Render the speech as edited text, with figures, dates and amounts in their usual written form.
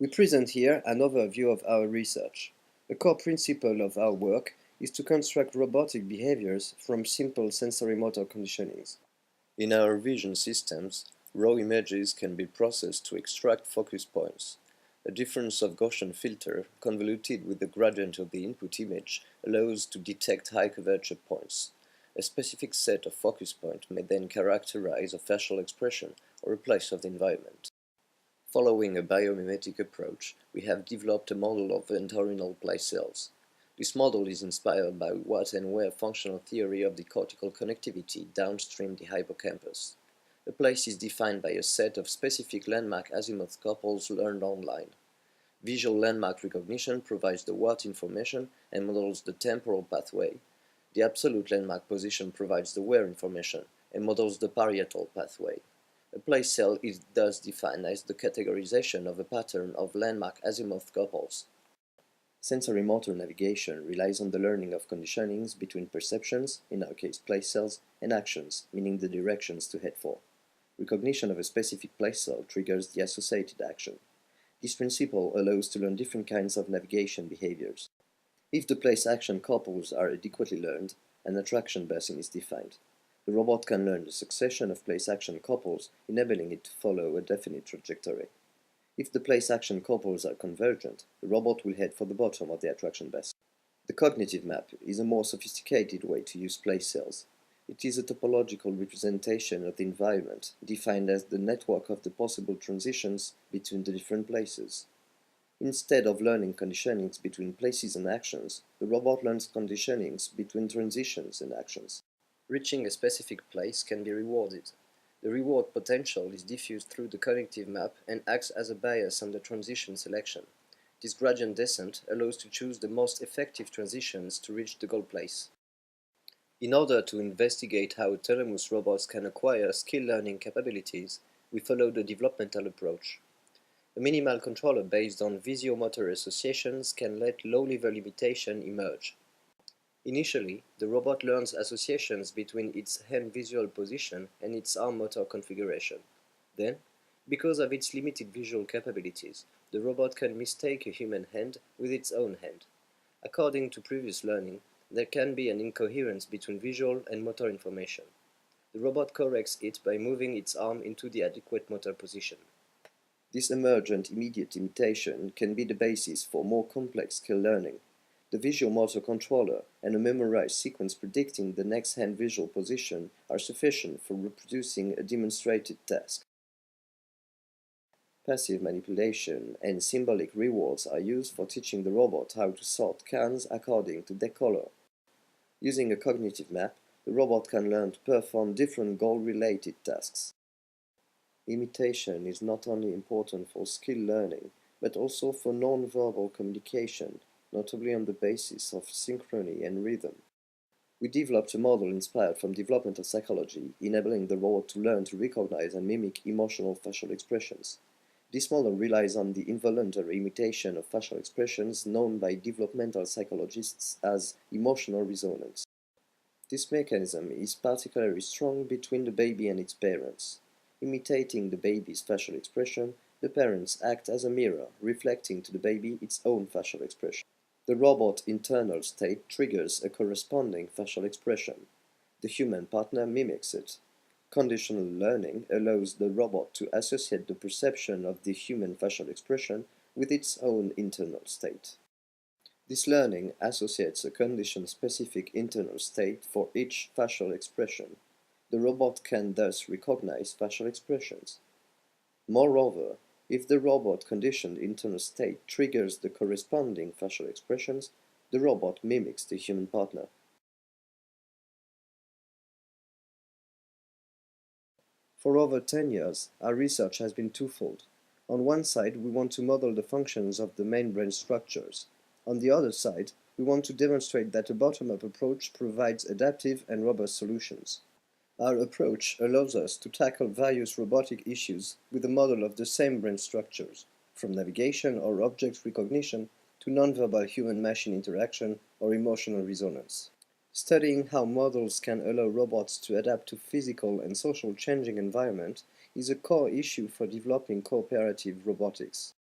We present here an overview of our research. A core principle of our work is to construct robotic behaviors from simple sensory-motor conditionings. In our vision systems, raw images can be processed to extract focus points. A difference of Gaussian filter convoluted with the gradient of the input image allows to detect high curvature points. A specific set of focus points may then characterize a facial expression or a place of the environment. Following a biomimetic approach, we have developed a model of entorhinal place cells. This model is inspired by what and where functional theory of the cortical connectivity downstream the hippocampus. A place is defined by a set of specific landmark azimuth couples learned online. Visual landmark recognition provides the what information and models the temporal pathway. The absolute landmark position provides the where information and models the parietal pathway. A place cell is thus defined as the categorization of a pattern of landmark azimuth couples. Sensory motor navigation relies on the learning of conditionings between perceptions, in our case place cells, and actions, meaning the directions to head for. Recognition of a specific place cell triggers the associated action. This principle allows to learn different kinds of navigation behaviors. If the place-action couples are adequately learned, an attraction basin is defined. The robot can learn the succession of place-action couples, enabling it to follow a definite trajectory. If the place-action couples are convergent, the robot will head for the bottom of the attraction basin. The cognitive map is a more sophisticated way to use place cells. It is a topological representation of the environment, defined as the network of the possible transitions between the different places. Instead of learning conditionings between places and actions, the robot learns conditionings between transitions and actions. Reaching a specific place can be rewarded. The reward potential is diffused through the cognitive map and acts as a bias on the transition selection. This gradient descent allows to choose the most effective transitions to reach the goal place. In order to investigate how autonomous robots can acquire skill learning capabilities, we follow the developmental approach. A minimal controller based on visio-motor associations can let low-level imitation emerge. Initially, the robot learns associations between its hand visual position and its arm motor configuration. Then, because of its limited visual capabilities, the robot can mistake a human hand with its own hand. According to previous learning, there can be an incoherence between visual and motor information. The robot corrects it by moving its arm into the adequate motor position. This emergent immediate imitation can be the basis for more complex skill learning. The visual motor controller and a memorized sequence predicting the next hand visual position are sufficient for reproducing a demonstrated task. Passive manipulation and symbolic rewards are used for teaching the robot how to sort cans according to their color. Using a cognitive map, the robot can learn to perform different goal-related tasks. Imitation is not only important for skill learning, but also for non-verbal communication, notably on the basis of synchrony and rhythm. We developed a model inspired from developmental psychology, enabling the robot to learn to recognize and mimic emotional facial expressions. This model relies on the involuntary imitation of facial expressions known by developmental psychologists as emotional resonance. This mechanism is particularly strong between the baby and its parents. Imitating the baby's facial expression, the parents act as a mirror, reflecting to the baby its own facial expression. The robot internal state triggers a corresponding facial expression. The human partner mimics it. Conditional learning allows the robot to associate the perception of the human facial expression with its own internal state. This learning associates a condition-specific internal state for each facial expression. The robot can thus recognize facial expressions. Moreover, if the robot conditioned internal state triggers the corresponding facial expressions, the robot mimics the human partner. For over 10 years, our research has been twofold. On one side, we want to model the functions of the main brain structures. On the other side, we want to demonstrate that a bottom-up approach provides adaptive and robust solutions. Our approach allows us to tackle various robotic issues with a model of the same brain structures, from navigation or object recognition to nonverbal human-machine interaction or emotional resonance. Studying how models can allow robots to adapt to physical and social changing environments is a core issue for developing cooperative robotics.